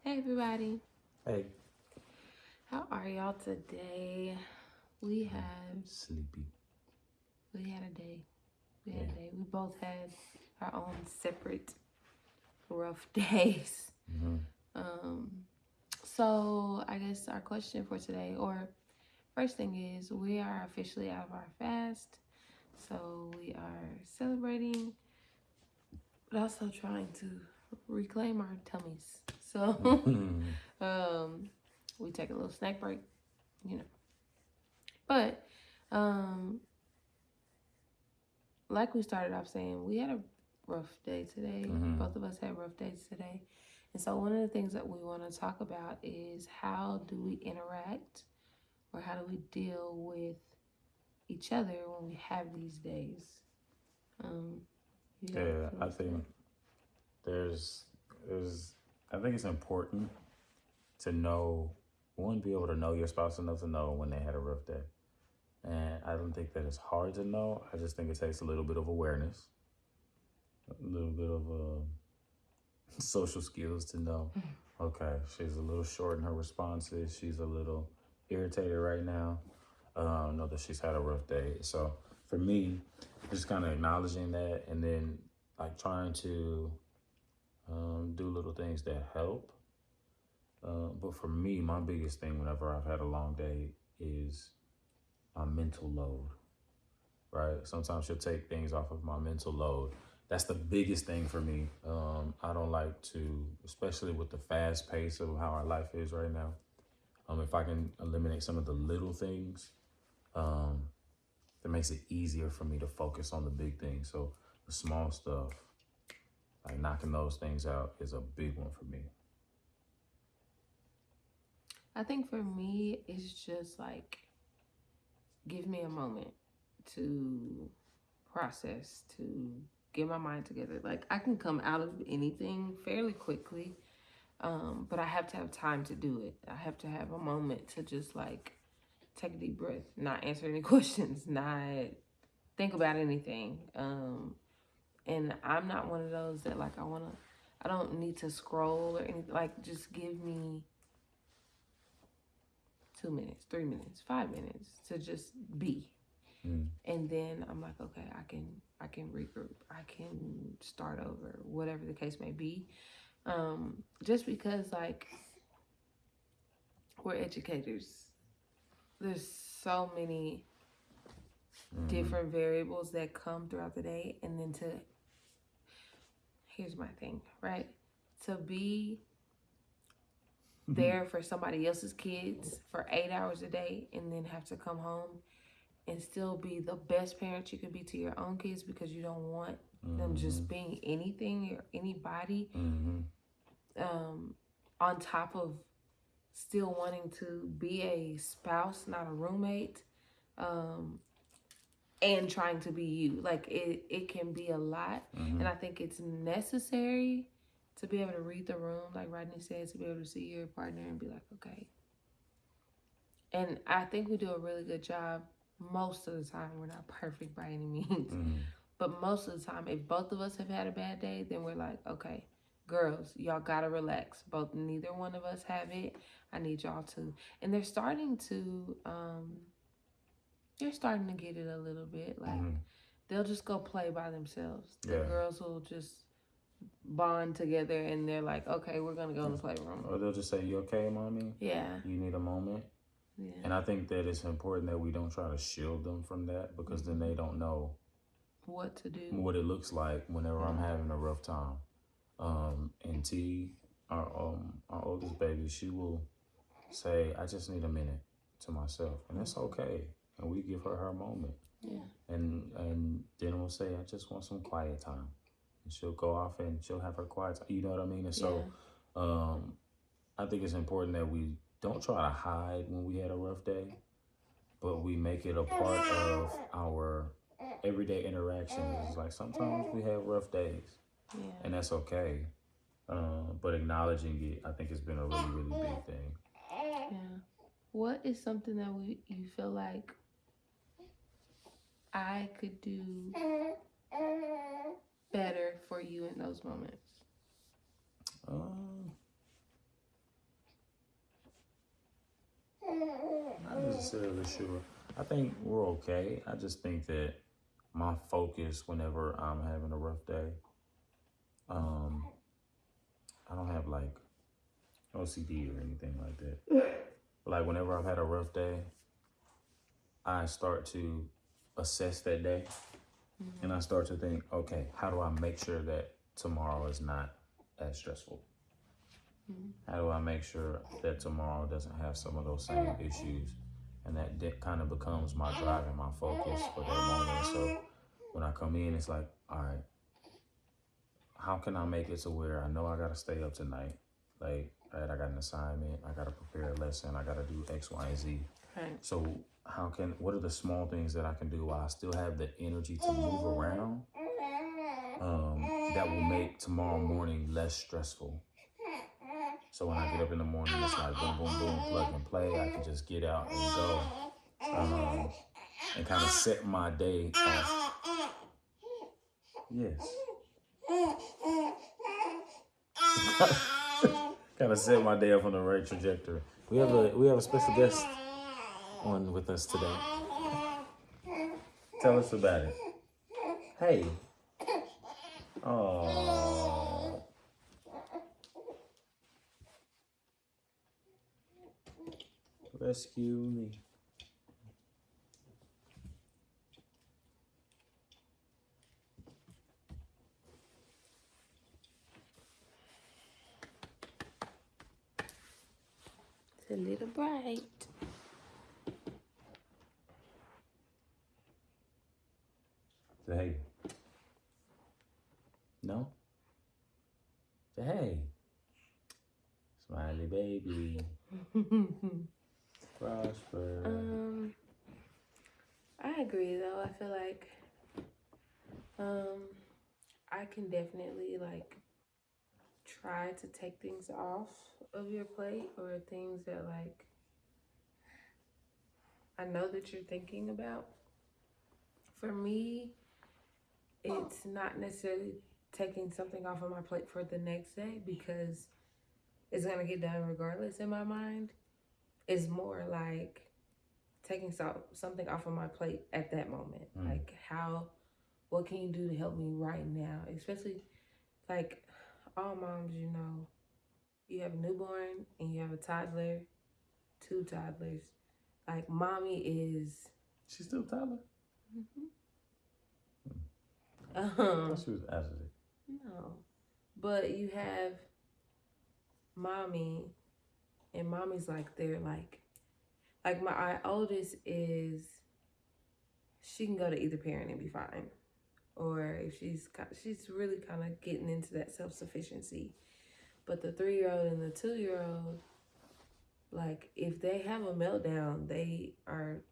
Hey everybody, Hey, how are y'all today? We have sleepy. we had a day. We had Yeah. a day. We both had our own separate rough days. hmm Um, so I guess our question for today, or first thing is, we are officially out of our fast. So we are celebrating, but also trying to reclaim our tummies. So um, we take a little snack break, you know. But um, like we started off saying, we had a rough day today. Both of us had rough days today. And so, one of the things that we want to talk about is how do we interact or how do we deal with each other when we have these days? Um, you got Yeah, I feelings for think there's, there's, I think it's important to know, one, be able to know your spouse enough to know when they had a rough day. And I don't think that it's hard to know. I just think it takes a little bit of awareness, a little bit of social skills to know, that? okay, she's a little short in her responses. She's a little irritated right now. Know that she's had a rough day. So for me, just kind of acknowledging that and then like trying to do little things that help. But for me, my biggest thing whenever I've had a long day is my mental load, right? Sometimes she'll take things off of my mental load. That's the biggest thing for me. I don't like to, especially with the fast pace of how our life is right now. If I can eliminate some of the little things, um, that makes it easier for me to focus on the big things. So the small stuff, like knocking those things out, is a big one for me. I think for me, it's just like give me a moment to process, to get my mind together. Like I can come out of anything fairly quickly. But I have to have time to do it. I have to have a moment to just like take a deep breath, not answer any questions, not think about anything. And I'm not one of those that like I don't need to scroll or anything. Like just give me 2 minutes, 3 minutes, 5 minutes to just be. Mm. And then I'm like, okay, I can regroup. I can start over, whatever the case may be. Just because like we're educators, there's so many Mm-hmm. different variables that come throughout the day. And then to here's my thing, right? To be there for somebody else's kids for 8 hours a day and then have to come home and still be the best parent you could be to your own kids because you don't want them Mm-hmm. just being anything or anybody, Mm-hmm. um, on top of still wanting to be a spouse, not a roommate, um, and trying to be you. Like it can be a lot. Mm-hmm. And I think it's necessary to be able to read the room, like Rodney said, to be able to see your partner and be like, okay. And I think we do a really good job most of the time. We're not perfect by any means. Mm-hmm. But most of the time, if both of us have had a bad day, then we're like, okay, girls, y'all gotta relax. Neither one of us have it. I need y'all to. And they're starting to get it a little bit. Like Mm-hmm. they'll just go play by themselves. The Yeah. girls will just bond together and they're like, okay, we're gonna go in the playroom. Or they'll just say, "You okay, mommy? Yeah. You need a moment." Yeah. And I think that it's important that we don't try to shield them from that because then they don't know What to do. what it looks like whenever I'm having a rough time. And T, our oldest baby, she will say, "I just need a minute to myself," and that's okay. And we give her her moment. Yeah. And then we'll say, "I just want some quiet time," and she'll go off and she'll have her quiet time. You know what I mean? And so, I think it's important that we don't try to hide when we had a rough day, but we make it a part of our everyday interactions. It's like sometimes we have rough days, Yeah. and that's okay. But acknowledging it, I think, has been a really, really big thing. Yeah. What is something that you feel like I could do better for you in those moments? Um, Not necessarily sure. I think we're okay. I just think that my focus whenever I'm having a rough day, um, I don't have like OCD or anything like that. But like whenever I've had a rough day, I start to assess that day and I start to think, okay, how do I make sure that tomorrow is not as stressful? How do I make sure that tomorrow doesn't have some of those same issues? And that kind of becomes my drive and my focus for that moment. So when I come in, it's like, all right, how can I make it to where I know I got to stay up tonight? Like, right, I got an assignment, I got to prepare a lesson, I got to do X, Y, and Z. Right. So what are the small things that I can do while I still have the energy to move around that will make tomorrow morning less stressful? So when I get up in the morning, it's like boom, boom, boom, plug and play. I can just get out and go and kind of set my day off. Yes. Kind of set my day off on the right trajectory. We have a special guest on with us today. Tell us about it. Hey. Oh. Rescue me. It's a little bright. Say hey. No? Say hey. Smiley baby. Prosper. I agree though. I feel like I can definitely like try to take things off of your plate or things that like I know that you're thinking about. For me, it's not necessarily taking something off of my plate for the next day because it's gonna get done regardless in my mind. It's more like taking something off of my plate at that moment. Like what can you do to help me right now? Especially like all moms, you know, you have a newborn and you have a toddler, 2 toddlers. Like mommy is. She's still Tyler? I I thought she was after it. No. But you have mommy and mommy's like they're like my oldest is she can go to either parent and be fine. Or if she's really kind of getting into that self-sufficiency. But the 3-year-old and the 2-year-old, like if they have a meltdown, they are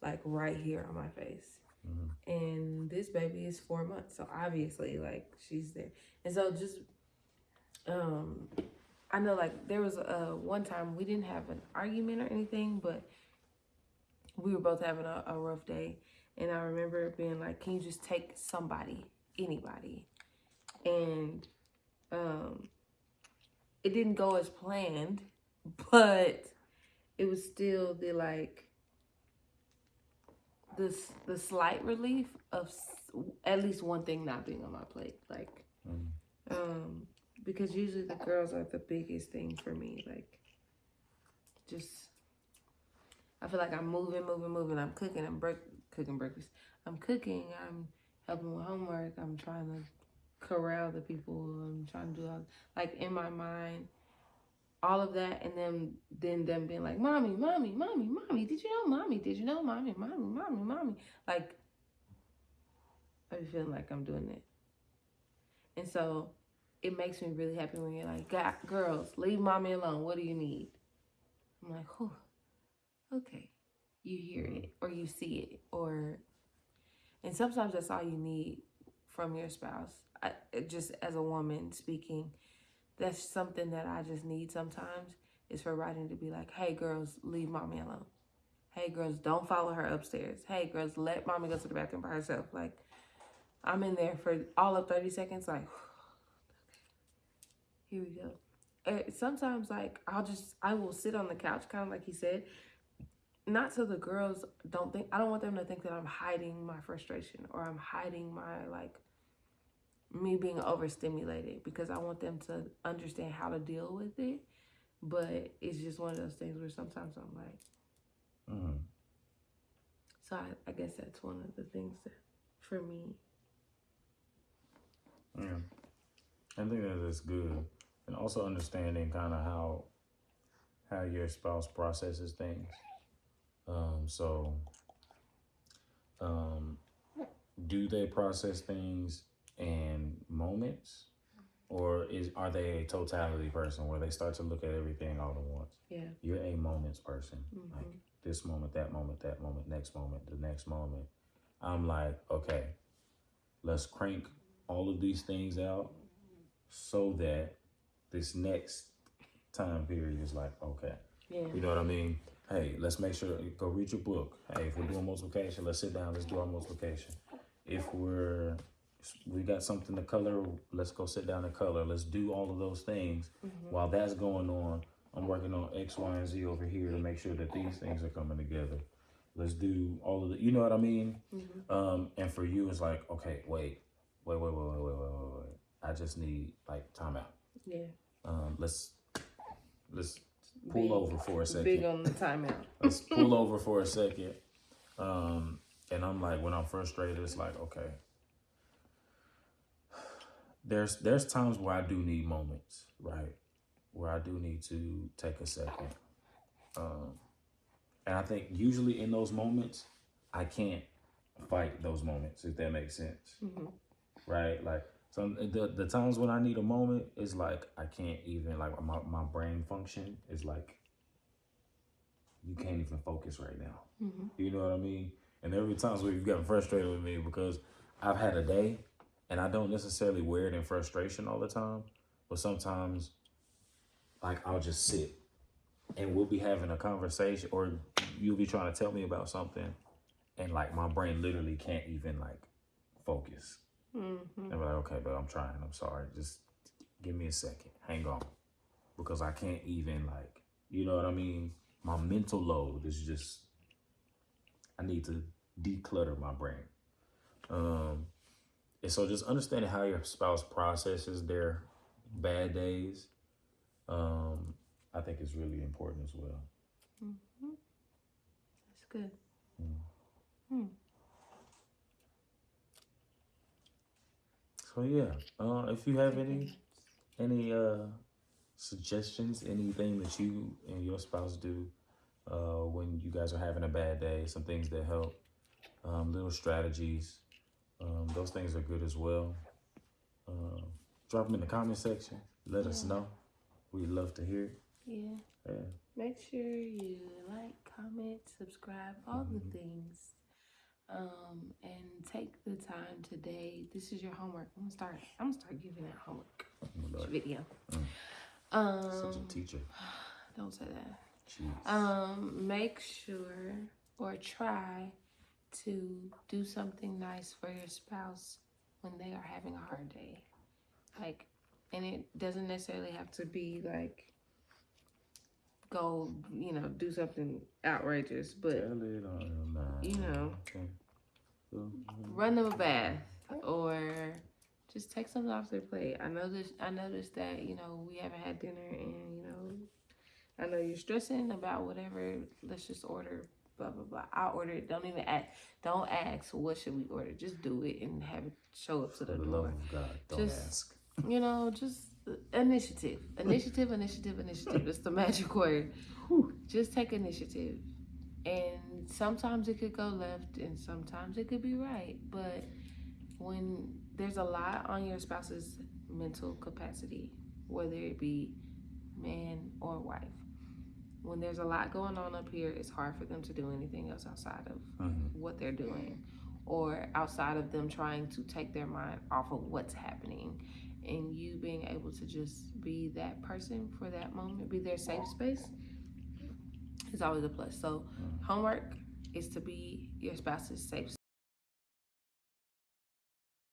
like right here on my face. And this baby is 4 months, so obviously like she's there. And so just I know like there was one time we didn't have an argument or anything, but we were both having a rough day. And I remember being like, can you just take somebody, anybody? And it didn't go as planned, but it was still the like the slight relief of at least one thing not being on my plate. Like because usually the girls are the biggest thing for me. Like just I feel like I'm moving. I'm cooking. I'm cooking breakfast. I'm cooking. I'm helping with homework. I'm trying to corral the people. I'm trying to do all like in my mind, all of that, and then them being like, mommy, did you know, mommy, like I be feeling like I'm doing it, and so it makes me really happy when you're like, girls, leave mommy alone. What do you need? I'm like, oh, okay. You hear it or you see it, and sometimes that's all you need from your spouse. Just as a woman speaking, that's something that I just need sometimes is for Rodney to be like, hey girls, leave mommy alone. Hey girls, don't follow her upstairs. Hey girls, let mommy go to the bathroom by herself. Like I'm in there for all of 30 seconds, like here we go. sometimes like I will sit on the couch, kind of like he said, not so the girls don't think, I don't want them to think that I'm hiding my frustration or I'm hiding my like me being overstimulated, because I want them to understand how to deal with it. But it's just one of those things where sometimes I'm like, so I guess that's one of the things that for me. Yeah, I think that is good, and also understanding kind of how your spouse processes things. So, do they process things in moments, or are they a totality person where they start to look at everything all at once? Yeah. You're a moments person, like this moment, that moment, that moment, next moment, the next moment. I'm like, okay, let's crank all of these things out so that this next time period is like, okay. Yeah. You know what I mean? Hey, let's make sure, go read your book. Hey, if we're doing multiplication, let's sit down, let's do our multiplication. If we got something to color, let's go sit down and color. Let's do all of those things. While that's going on, I'm working on X, Y, and Z over here to make sure that these things are coming together. Let's do all of the, you know what I mean? And for you, it's like, okay, wait. I just need like timeout. Yeah. Let's pull over for a second. Big on the timeout. Let's pull over for a second. And I'm like, when I'm frustrated, it's like, okay. There's times where I do need moments, right? Where I do need to take a second. And I think usually in those moments, I can't fight those moments, if that makes sense. Right? Like the times when I need a moment is like, I can't even, like my brain function is like, you can't even focus right now. You know what I mean? And there were times where you've gotten frustrated with me because I've had a day and I don't necessarily wear it in frustration all the time, but sometimes like I'll just sit and we'll be having a conversation or you'll be trying to tell me about something and like my brain literally can't even like focus. And I'm like, okay, but I'm trying, I'm sorry. Just give me a second, hang on. Because I can't even like, you know what I mean? My mental load is just, I need to declutter my brain. And so just understanding how your spouse processes their bad days, I think is really important as well. That's good. So yeah, if you have any suggestions, anything that you and your spouse do when you guys are having a bad day, some things that help, little strategies, those things are good as well. Drop them in the comment section. Let us know. We'd love to hear it. Yeah. Make sure you like, comment, subscribe, all the things. And take the time today. This is your homework. I'm gonna start giving it homework. Video. Such a teacher. Don't say that. Jeez. Make sure or try to do something nice for your spouse when they are having a hard day. Like, and it doesn't necessarily have to be like go, do something outrageous, but run them a bath or just take something off their plate. I noticed that, we haven't had dinner and, I know you're stressing about whatever. Let's just order blah, blah, blah. I'll order it. Don't even ask. Don't ask, what should we order? Just do it and have it show up to the door. For the love of God, don't ask. Just initiative. Initiative. It's the magic word. Just take initiative. And sometimes it could go left and sometimes it could be right. But when there's a lot on your spouse's mental capacity, whether it be man or wife, when there's a lot going on up here, it's hard for them to do anything else outside of what they're doing or outside of them trying to take their mind off of what's happening. And you being able to just be that person for that moment, be their safe space, is always a plus. So homework is to be your spouse's safe